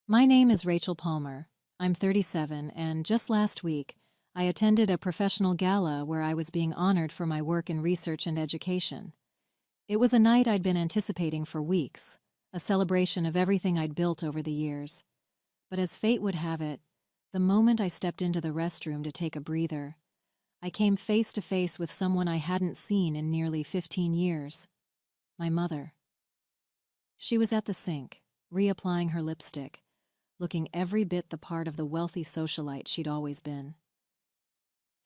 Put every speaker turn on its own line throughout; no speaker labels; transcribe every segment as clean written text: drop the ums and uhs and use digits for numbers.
My name is Rachel Palmer. I'm 37, and just last week, I attended a professional gala where I was being honored for my work in research and education. It was a night I'd been anticipating for weeks, a celebration of everything I'd built over the years. But as fate would have it, the moment I stepped into the restroom to take a breather, I came face to face with someone I hadn't seen in nearly 15 years. My mother. She was at the sink, reapplying her lipstick, looking every bit the part of the wealthy socialite she'd always been.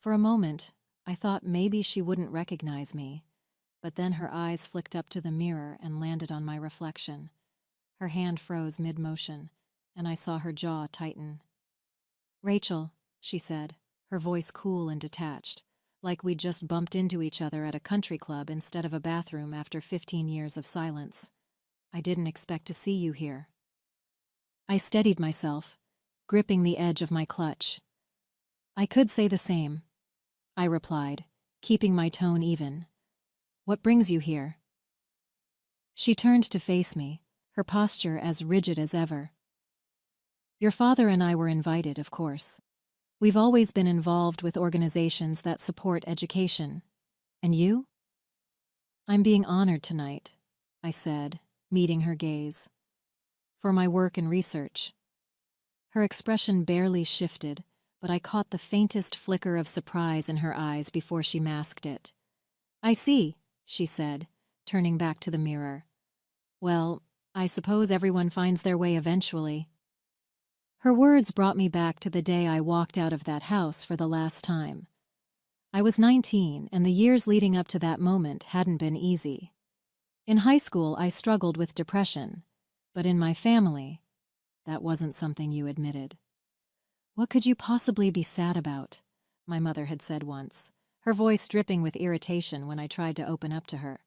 For a moment, I thought maybe she wouldn't recognize me, but then her eyes flicked up to the mirror and landed on my reflection. Her hand froze mid-motion, and I saw her jaw tighten. "Rachel," she said, her voice cool and detached, like we'd just bumped into each other at a country club instead of a bathroom after 15 years of silence. "I didn't expect to see you here." I steadied myself, gripping the edge of my clutch. "I could say the same," I replied, keeping my tone even. "What brings you here?" She turned to face me, her posture as rigid as ever. "Your father and I were invited, of course. We've always been involved with organizations that support education. And you?" "I'm being honored tonight," I said, meeting her gaze. "For my work and research." Her expression barely shifted, but I caught the faintest flicker of surprise in her eyes before she masked it. "I see," she said, turning back to the mirror. "Well, I suppose everyone finds their way eventually." Her words brought me back to the day I walked out of that house for the last time. I was 19, and the years leading up to that moment hadn't been easy. In high school, I struggled with depression, but in my family, that wasn't something you admitted. "What could you possibly be sad about?" my mother had said once, her voice dripping with irritation when I tried to open up to her.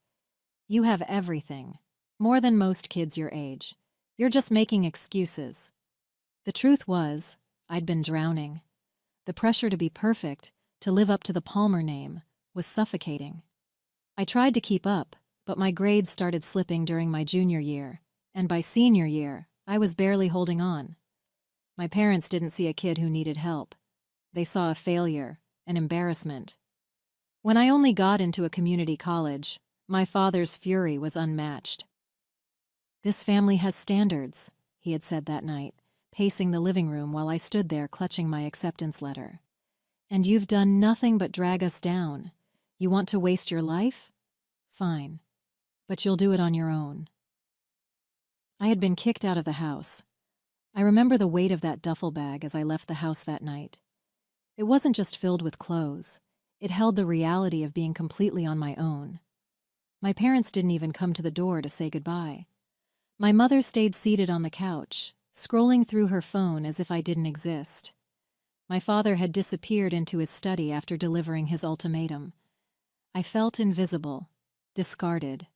"You have everything, more than most kids your age. You're just making excuses." The truth was, I'd been drowning. The pressure to be perfect, to live up to the Palmer name, was suffocating. I tried to keep up, but my grades started slipping during my junior year, and by senior year, I was barely holding on. My parents didn't see a kid who needed help. They saw a failure, an embarrassment. When I only got into a community college, my father's fury was unmatched. "This family has standards," he had said that night, pacing the living room while I stood there clutching my acceptance letter. "And you've done nothing but drag us down. You want to waste your life? Fine. But you'll do it on your own." I had been kicked out of the house. I remember the weight of that duffel bag as I left the house that night. It wasn't just filled with clothes. It held the reality of being completely on my own. My parents didn't even come to the door to say goodbye. My mother stayed seated on the couch, scrolling through her phone as if I didn't exist. My father had disappeared into his study after delivering his ultimatum. I felt invisible, discarded,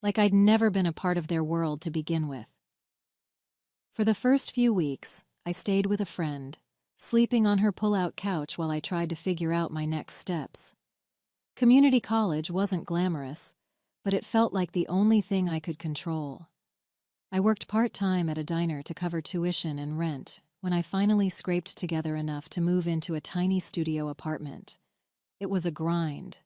like I'd never been a part of their world to begin with. For the first few weeks, I stayed with a friend, sleeping on her pull-out couch while I tried to figure out my next steps. Community college wasn't glamorous, but it felt like the only thing I could control. I worked part-time at a diner to cover tuition and rent when I finally scraped together enough to move into a tiny studio apartment. It was a grind,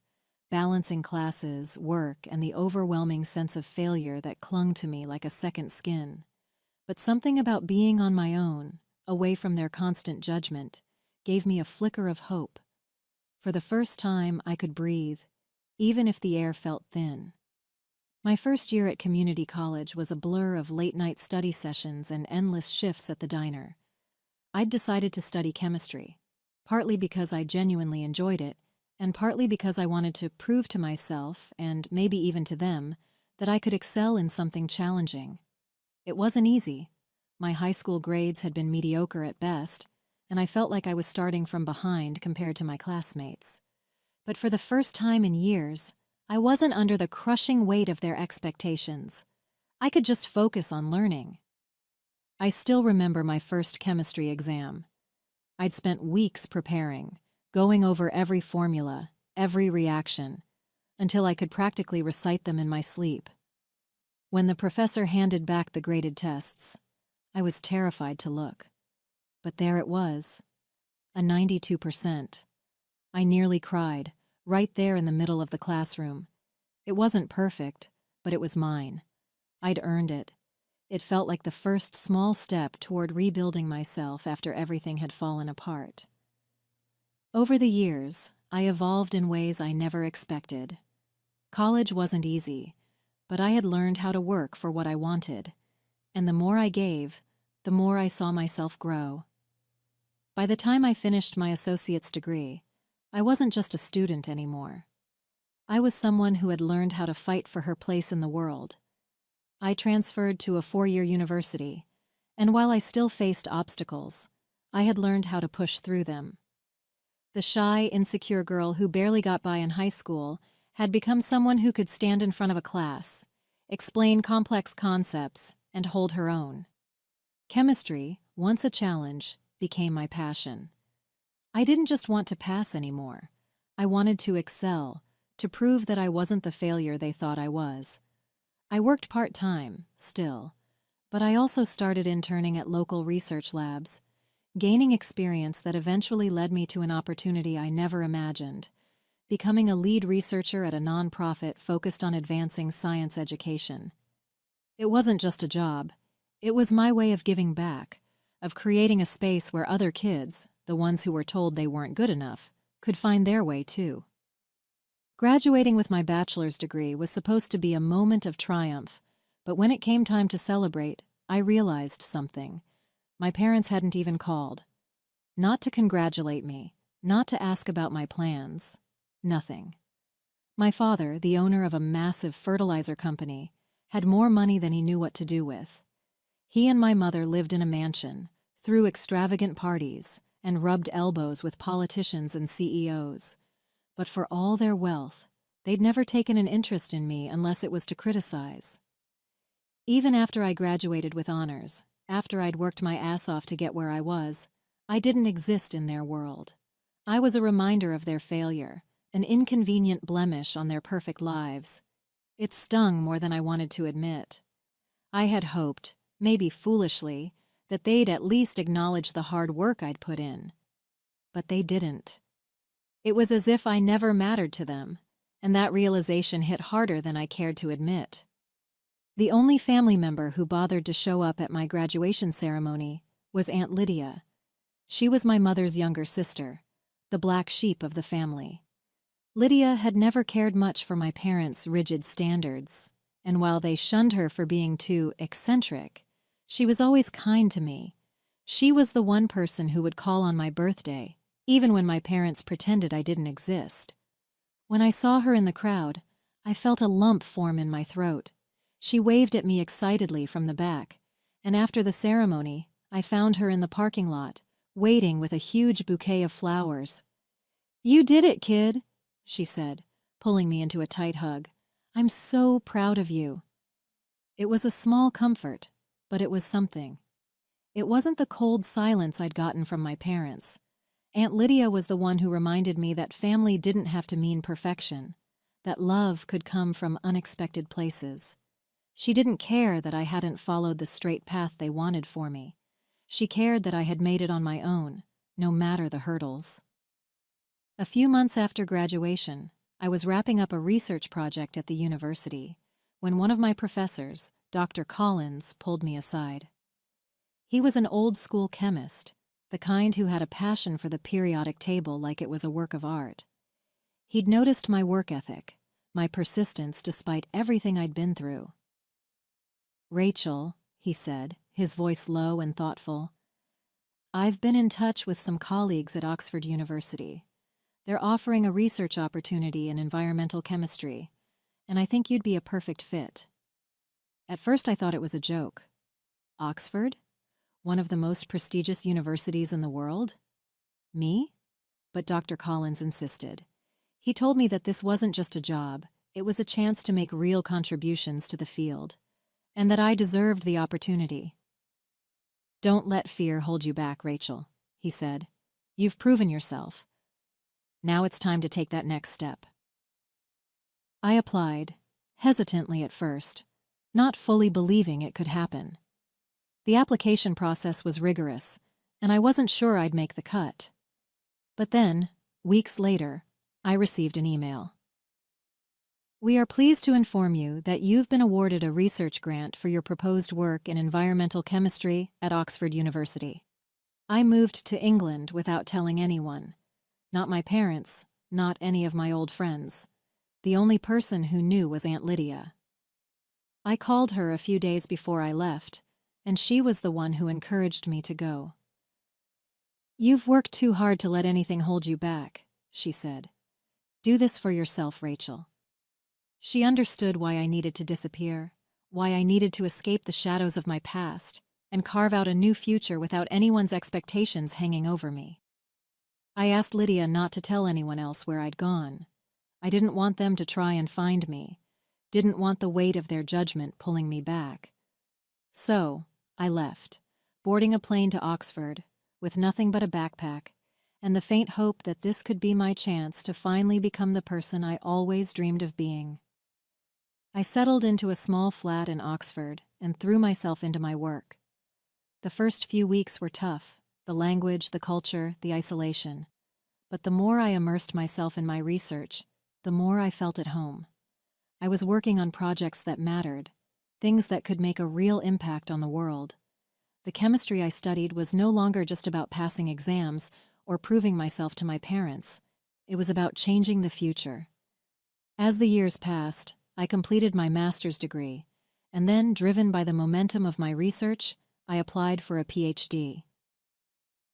balancing classes, work, and the overwhelming sense of failure that clung to me like a second skin. But something about being on my own, away from their constant judgment, gave me a flicker of hope. For the first time, I could breathe, even if the air felt thin. My first year at community college was a blur of late-night study sessions and endless shifts at the diner. I'd decided to study chemistry, partly because I genuinely enjoyed it, and partly because I wanted to prove to myself, and maybe even to them, that I could excel in something challenging. It wasn't easy. My high school grades had been mediocre at best, and I felt like I was starting from behind compared to my classmates. But for the first time in years, I wasn't under the crushing weight of their expectations. I could just focus on learning. I still remember my first chemistry exam. I'd spent weeks preparing, going over every formula, every reaction, until I could practically recite them in my sleep. When the professor handed back the graded tests, I was terrified to look. But there it was, a 92%. I nearly cried, right there in the middle of the classroom. It wasn't perfect, but it was mine. I'd earned it. It felt like the first small step toward rebuilding myself after everything had fallen apart. Over the years, I evolved in ways I never expected. College wasn't easy, but I had learned how to work for what I wanted, and the more I gave, the more I saw myself grow. By the time I finished my associate's degree, I wasn't just a student anymore. I was someone who had learned how to fight for her place in the world. I transferred to a 4-year university, and while I still faced obstacles, I had learned how to push through them. The shy, insecure girl who barely got by in high school had become someone who could stand in front of a class, explain complex concepts, and hold her own. Chemistry, once a challenge, became my passion. I didn't just want to pass anymore. I wanted to excel, to prove that I wasn't the failure they thought I was. I worked part-time, still, but I also started interning at local research labs, gaining experience that eventually led me to an opportunity I never imagined, becoming a lead researcher at a nonprofit focused on advancing science education. It wasn't just a job. It was my way of giving back, of creating a space where other kids, the ones who were told they weren't good enough, could find their way too. Graduating with my bachelor's degree was supposed to be a moment of triumph, but when it came time to celebrate, I realized something. My parents hadn't even called. Not to congratulate me, not to ask about my plans. Nothing. My father, the owner of a massive fertilizer company, had more money than he knew what to do with. He and my mother lived in a mansion, threw extravagant parties, and rubbed elbows with politicians and CEOs. But for all their wealth, they'd never taken an interest in me unless it was to criticize. Even after I graduated with honors, after I'd worked my ass off to get where I was, I didn't exist in their world. I was a reminder of their failure, an inconvenient blemish on their perfect lives. It stung more than I wanted to admit. I had hoped, maybe foolishly, that they'd at least acknowledge the hard work I'd put in. But they didn't. It was as if I never mattered to them, and that realization hit harder than I cared to admit. The only family member who bothered to show up at my graduation ceremony was Aunt Lydia. She was my mother's younger sister, the black sheep of the family. Lydia had never cared much for my parents' rigid standards, and while they shunned her for being too eccentric, she was always kind to me. She was the one person who would call on my birthday, even when my parents pretended I didn't exist. When I saw her in the crowd, I felt a lump form in my throat. She waved at me excitedly from the back, and after the ceremony, I found her in the parking lot, waiting with a huge bouquet of flowers. "You did it, kid," she said, pulling me into a tight hug. "I'm so proud of you." It was a small comfort, but it was something. It wasn't the cold silence I'd gotten from my parents. Aunt Lydia was the one who reminded me that family didn't have to mean perfection, that love could come from unexpected places. She didn't care that I hadn't followed the straight path they wanted for me. She cared that I had made it on my own, no matter the hurdles. A few months after graduation, I was wrapping up a research project at the university when one of my professors, Dr. Collins, pulled me aside. He was an old-school chemist, the kind who had a passion for the periodic table like it was a work of art. He'd noticed my work ethic, my persistence despite everything I'd been through. "Rachel," he said, his voice low and thoughtful, "I've been in touch with some colleagues at Oxford University. They're offering a research opportunity in environmental chemistry, and I think you'd be a perfect fit." At first I thought it was a joke. Oxford? One of the most prestigious universities in the world? Me? But Dr. Collins insisted. He told me that this wasn't just a job, it was a chance to make real contributions to the field, and that I deserved the opportunity. "Don't let fear hold you back, Rachel," he said. "You've proven yourself. Now it's time to take that next step." I applied, hesitantly at first, not fully believing it could happen. The application process was rigorous, and I wasn't sure I'd make the cut. But then, weeks later, I received an email. We are pleased to inform you that you've been awarded a research grant for your proposed work in environmental chemistry at Oxford University. I moved to England without telling anyone. Not my parents, not any of my old friends. The only person who knew was Aunt Lydia. I called her a few days before I left, and she was the one who encouraged me to go. You've worked too hard to let anything hold you back, she said. Do this for yourself, Rachel. She understood why I needed to disappear, why I needed to escape the shadows of my past and carve out a new future without anyone's expectations hanging over me. I asked Lydia not to tell anyone else where I'd gone. I didn't want them to try and find me, didn't want the weight of their judgment pulling me back. So, I left, boarding a plane to Oxford, with nothing but a backpack, and the faint hope that this could be my chance to finally become the person I always dreamed of being. I settled into a small flat in Oxford and threw myself into my work. The first few weeks were tough, the language, the culture, the isolation. But the more I immersed myself in my research, the more I felt at home. I was working on projects that mattered, things that could make a real impact on the world. The chemistry I studied was no longer just about passing exams or proving myself to my parents. It was about changing the future. As the years passed, I completed my master's degree, and then, driven by the momentum of my research, I applied for a PhD.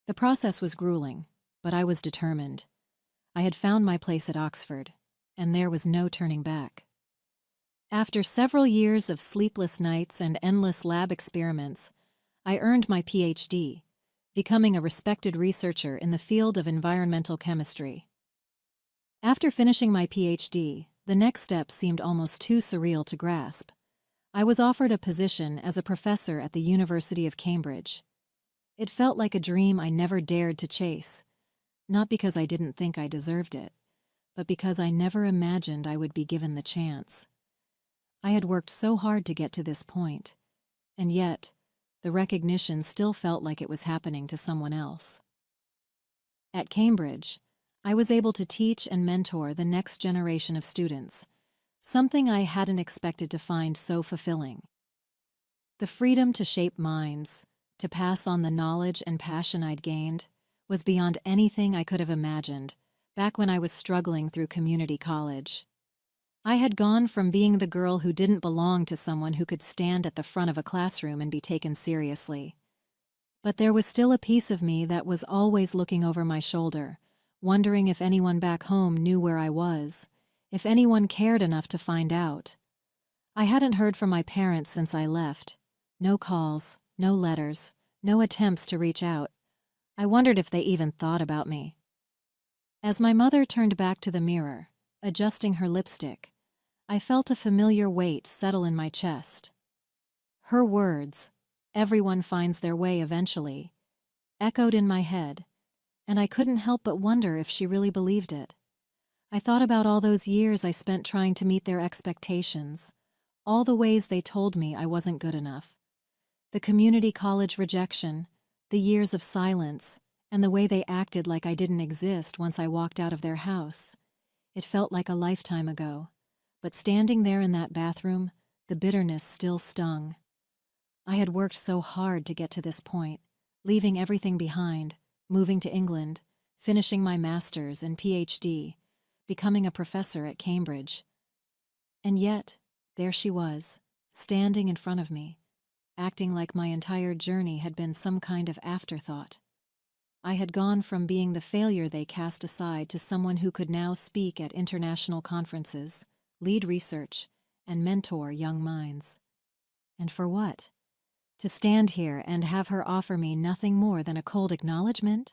The process was grueling, but I was determined. I had found my place at Oxford, and there was no turning back. After several years of sleepless nights and endless lab experiments, I earned my PhD, becoming a respected researcher in the field of environmental chemistry. After finishing my PhD, the next step seemed almost too surreal to grasp. I was offered a position as a professor at the University of Cambridge. It felt like a dream I never dared to chase, not because I didn't think I deserved it, but because I never imagined I would be given the chance. I had worked so hard to get to this point, and yet, the recognition still felt like it was happening to someone else. At Cambridge, I was able to teach and mentor the next generation of students, something I hadn't expected to find so fulfilling. The freedom to shape minds, to pass on the knowledge and passion I'd gained, was beyond anything I could have imagined back when I was struggling through community college. I had gone from being the girl who didn't belong to someone who could stand at the front of a classroom and be taken seriously. But there was still a piece of me that was always looking over my shoulder, wondering if anyone back home knew where I was, if anyone cared enough to find out. I hadn't heard from my parents since I left. No calls, no letters, no attempts to reach out. I wondered if they even thought about me. As my mother turned back to the mirror, adjusting her lipstick, I felt a familiar weight settle in my chest. Her words, "Everyone finds their way eventually," echoed in my head, and I couldn't help but wonder if she really believed it. I thought about all those years I spent trying to meet their expectations, all the ways they told me I wasn't good enough. The community college rejection, the years of silence, and the way they acted like I didn't exist once I walked out of their house. It felt like a lifetime ago, but standing there in that bathroom, the bitterness still stung. I had worked so hard to get to this point, leaving everything behind, moving to England, finishing my master's and PhD, becoming a professor at Cambridge. And yet, there she was, standing in front of me, acting like my entire journey had been some kind of afterthought. I had gone from being the failure they cast aside to someone who could now speak at international conferences, lead research, and mentor young minds. And for what? To stand here and have her offer me nothing more than a cold acknowledgement?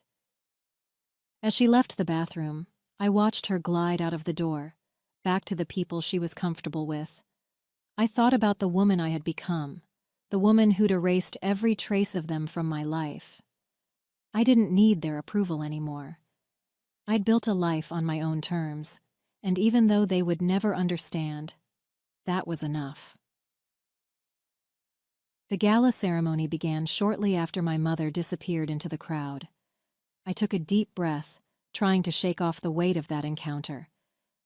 As she left the bathroom, I watched her glide out of the door, back to the people she was comfortable with. I thought about the woman I had become, the woman who'd erased every trace of them from my life. I didn't need their approval anymore. I'd built a life on my own terms, and even though they would never understand, that was enough. The gala ceremony began shortly after my mother disappeared into the crowd. I took a deep breath, trying to shake off the weight of that encounter.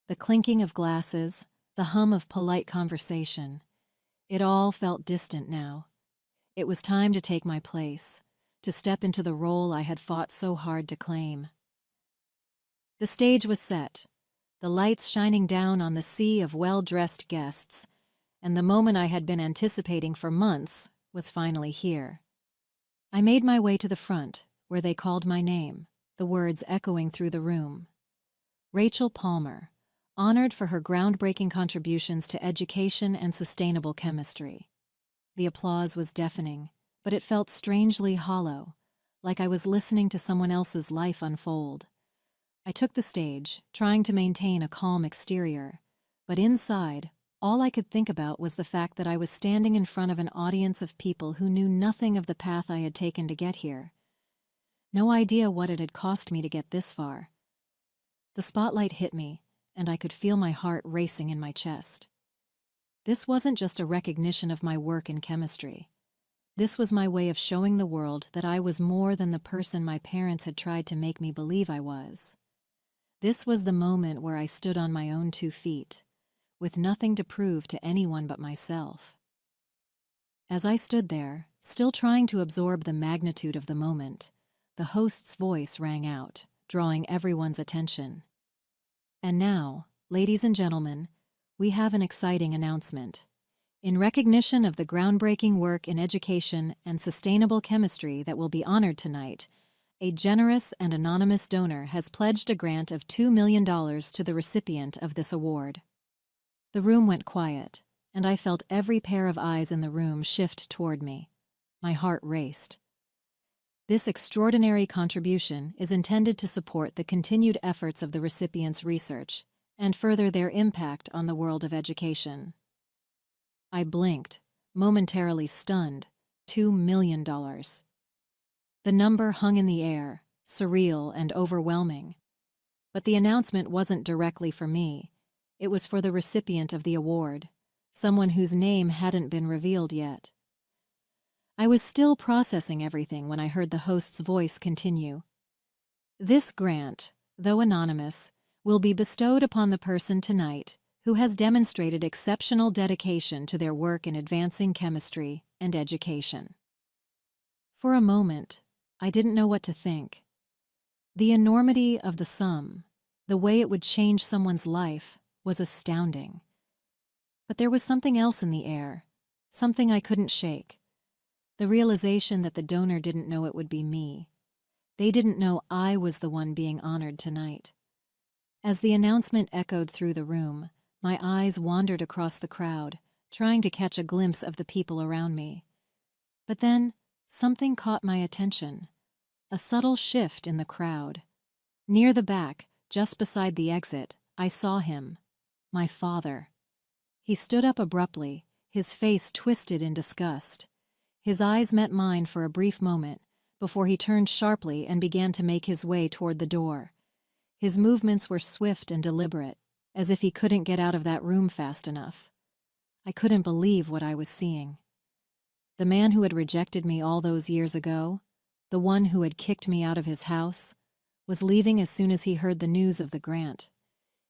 The clinking of glasses, the hum of polite conversation. It all felt distant now. It was time to take my place, to step into the role I had fought so hard to claim. The stage was set, the lights shining down on the sea of well-dressed guests, and the moment I had been anticipating for months was finally here. I made my way to the front, where they called my name, the words echoing through the room. Rachel Palmer, honored for her groundbreaking contributions to education and sustainable chemistry. The applause was deafening, but it felt strangely hollow, like I was listening to someone else's life unfold. I took the stage, trying to maintain a calm exterior, but inside, all I could think about was the fact that I was standing in front of an audience of people who knew nothing of the path I had taken to get here. No idea what it had cost me to get this far. The spotlight hit me, and I could feel my heart racing in my chest. This wasn't just a recognition of my work in chemistry. This was my way of showing the world that I was more than the person my parents had tried to make me believe I was. This was the moment where I stood on my own 2 feet, with nothing to prove to anyone but myself. As I stood there, still trying to absorb the magnitude of the moment, the host's voice rang out, drawing everyone's attention. And now, ladies and gentlemen, we have an exciting announcement. In recognition of the groundbreaking work in education and sustainable chemistry that will be honored tonight, a generous and anonymous donor has pledged a grant of $2 million to the recipient of this award. The room went quiet, and I felt every pair of eyes in the room shift toward me. My heart raced. This extraordinary contribution is intended to support the continued efforts of the recipient's research and further their impact on the world of education. I blinked, momentarily stunned. $2 million. The number hung in the air, surreal and overwhelming. But the announcement wasn't directly for me. It was for the recipient of the award, someone whose name hadn't been revealed yet. I was still processing everything when I heard the host's voice continue. This grant, though anonymous, will be bestowed upon the person tonight who has demonstrated exceptional dedication to their work in advancing chemistry and education. For a moment, I didn't know what to think. The enormity of the sum, the way it would change someone's life, was astounding. But there was something else in the air, something I couldn't shake. The realization that the donor didn't know it would be me. They didn't know I was the one being honored tonight. As the announcement echoed through the room, my eyes wandered across the crowd, trying to catch a glimpse of the people around me. But then, something caught my attention. A subtle shift in the crowd. Near the back, just beside the exit, I saw him. My father. He stood up abruptly, his face twisted in disgust. His eyes met mine for a brief moment, before he turned sharply and began to make his way toward the door. His movements were swift and deliberate, as if he couldn't get out of that room fast enough. I couldn't believe what I was seeing. The man who had rejected me all those years ago, the one who had kicked me out of his house, was leaving as soon as he heard the news of the grant.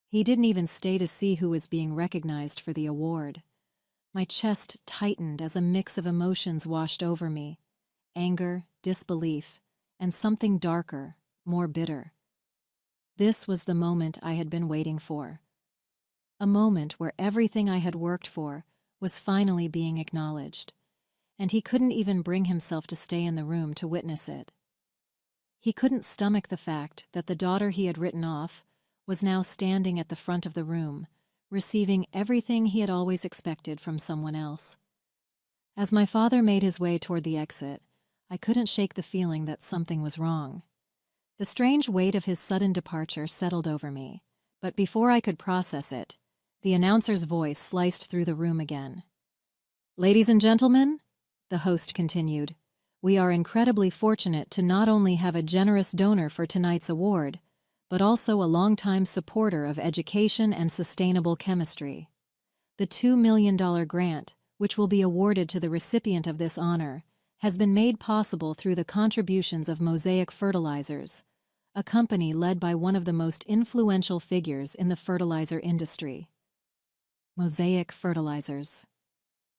He didn't even stay to see who was being recognized for the award. My chest tightened as a mix of emotions washed over me: anger, disbelief, and something darker, more bitter. This was the moment I had been waiting for. A moment where everything I had worked for was finally being acknowledged, and he couldn't even bring himself to stay in the room to witness it. He couldn't stomach the fact that the daughter he had written off was now standing at the front of the room, receiving everything he had always expected from someone else. As my father made his way toward the exit, I couldn't shake the feeling that something was wrong. The strange weight of his sudden departure settled over me, but before I could process it, the announcer's voice sliced through the room again. "Ladies and gentlemen," the host continued, "we are incredibly fortunate to not only have a generous donor for tonight's award, but also a longtime supporter of education and sustainable chemistry. The $2 million grant which will be awarded to the recipient of this honor, has been made possible through the contributions of Mosaic Fertilizers, a company led by one of the most influential figures in the fertilizer industry. Mosaic Fertilizers.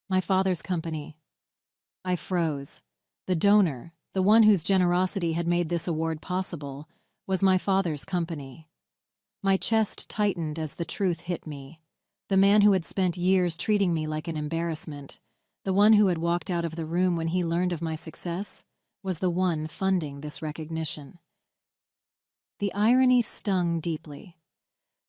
My father's company. I froze. The donor, the one whose generosity had made this award possible, was my father's company. My chest tightened as the truth hit me. The man who had spent years treating me like an embarrassment, the one who had walked out of the room when he learned of my success, was the one funding this recognition. The irony stung deeply.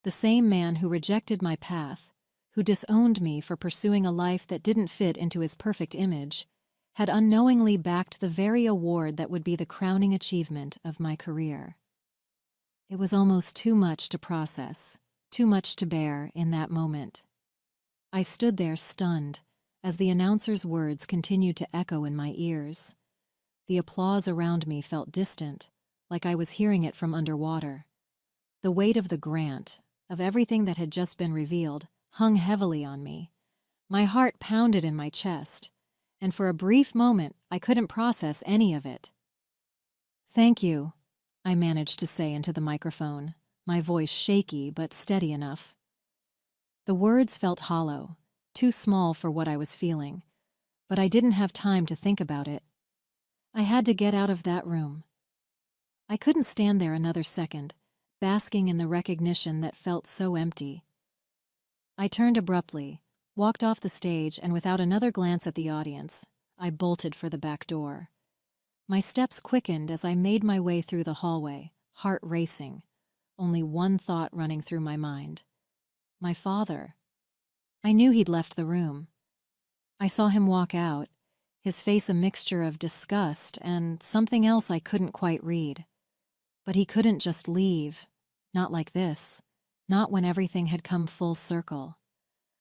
The same man who rejected my path, who disowned me for pursuing a life that didn't fit into his perfect image, had unknowingly backed the very award that would be the crowning achievement of my career. It was almost too much to process, too much to bear in that moment. I stood there stunned as the announcer's words continued to echo in my ears. The applause around me felt distant, like I was hearing it from underwater. The weight of the grant, of everything that had just been revealed, hung heavily on me. My heart pounded in my chest, and for a brief moment I couldn't process any of it. "Thank you," I managed to say into the microphone, my voice shaky but steady enough. The words felt hollow, too small for what I was feeling, but I didn't have time to think about it. I had to get out of that room. I couldn't stand there another second, basking in the recognition that felt so empty. I turned abruptly, walked off the stage, and without another glance at the audience, I bolted for the back door. My steps quickened as I made my way through the hallway, heart racing, only one thought running through my mind. My father. I knew he'd left the room. I saw him walk out, his face a mixture of disgust and something else I couldn't quite read. But he couldn't just leave, not like this, not when everything had come full circle.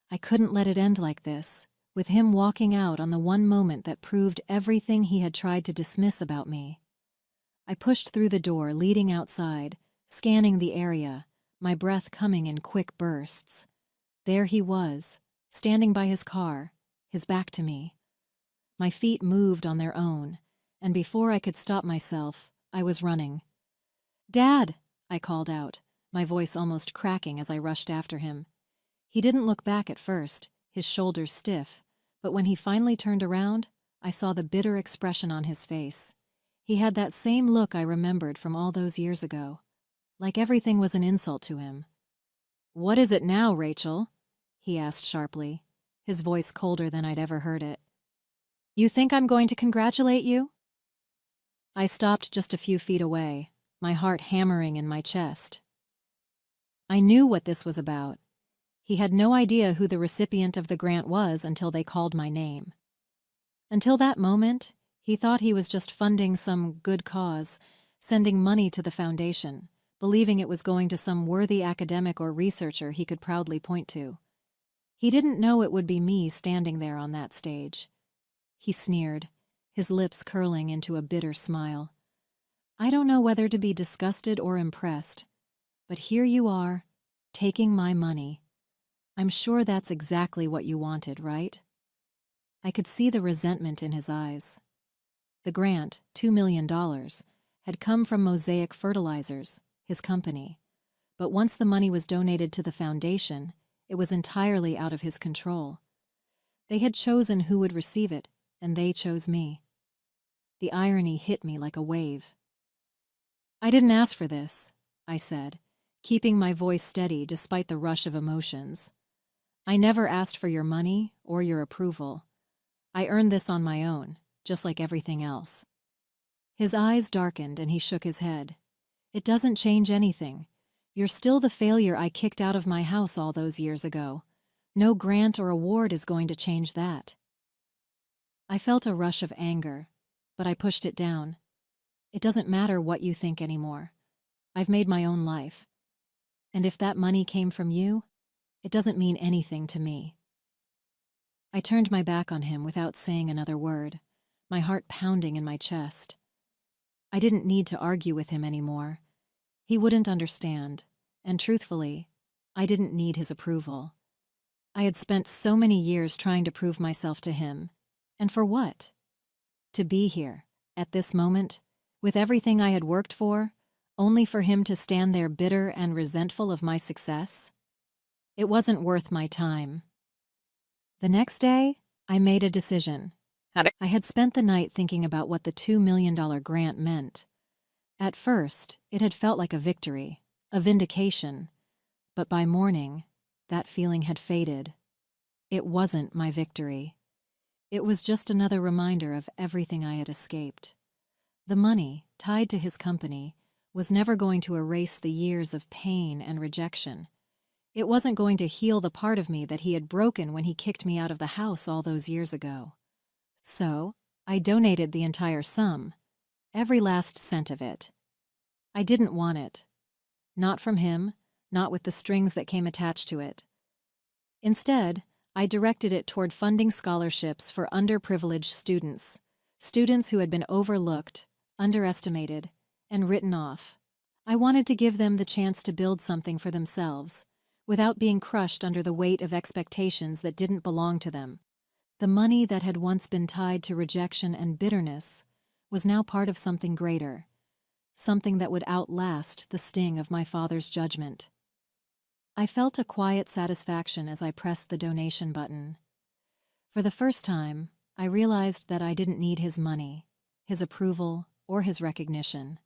I couldn't let it end like this, with him walking out on the one moment that proved everything he had tried to dismiss about me. I pushed through the door leading outside, scanning the area, my breath coming in quick bursts. There he was, standing by his car, his back to me. My feet moved on their own, and before I could stop myself, I was running. "Dad!" I called out, my voice almost cracking as I rushed after him. He didn't look back at first, his shoulders stiff, but when he finally turned around, I saw the bitter expression on his face. He had that same look I remembered from all those years ago, like everything was an insult to him. "What is it now, Rachel?" he asked sharply, his voice colder than I'd ever heard it. "You think I'm going to congratulate you?" I stopped just a few feet away, my heart hammering in my chest. I knew what this was about. He had no idea who the recipient of the grant was until they called my name. Until that moment, he thought he was just funding some good cause, sending money to the foundation, believing it was going to some worthy academic or researcher he could proudly point to. He didn't know it would be me standing there on that stage. He sneered, his lips curling into a bitter smile. I don't know whether to be disgusted or impressed, but here you are, taking my money. I'm sure that's exactly what you wanted, right? I could see the resentment in his eyes. The grant, $2 million, had come from Mosaic Fertilizers, his company, but once the money was donated to the foundation, it was entirely out of his control. They had chosen who would receive it, and they chose me. The irony hit me like a wave. "I didn't ask for this," I said, keeping my voice steady despite the rush of emotions. "I never asked for your money or your approval. I earned this on my own, just like everything else." His eyes darkened and he shook his head. "It doesn't change anything. You're still the failure I kicked out of my house all those years ago. No grant or award is going to change that." I felt a rush of anger, but I pushed it down. It doesn't matter what you think anymore. I've made my own life. And if that money came from you, it doesn't mean anything to me. I turned my back on him without saying another word, my heart pounding in my chest. I didn't need to argue with him anymore. He wouldn't understand, and truthfully, I didn't need his approval. I had spent so many years trying to prove myself to him. And for what? To be here, at this moment, with everything I had worked for, only for him to stand there bitter and resentful of my success? It wasn't worth my time. The next day, I made a decision. I had spent the night thinking about what the $2 million grant meant. At first, it had felt like a victory, a vindication. But by morning, that feeling had faded. It wasn't my victory. It was just another reminder of everything I had escaped. The money, tied to his company, was never going to erase the years of pain and rejection. It wasn't going to heal the part of me that he had broken when he kicked me out of the house all those years ago. So, I donated the entire sum, every last cent of it. I didn't want it. Not from him, not with the strings that came attached to it. Instead, I directed it toward funding scholarships for underprivileged students, students who had been overlooked, underestimated, and written off. I wanted to give them the chance to build something for themselves, without being crushed under the weight of expectations that didn't belong to them. The money that had once been tied to rejection and bitterness was now part of something greater, something that would outlast the sting of my father's judgment. I felt a quiet satisfaction as I pressed the donation button. For the first time, I realized that I didn't need his money, his approval, or his recognition.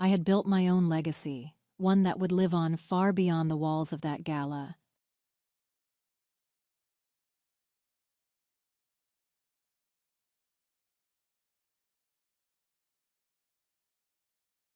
I had built my own legacy, one that would live on far beyond the walls of that gala.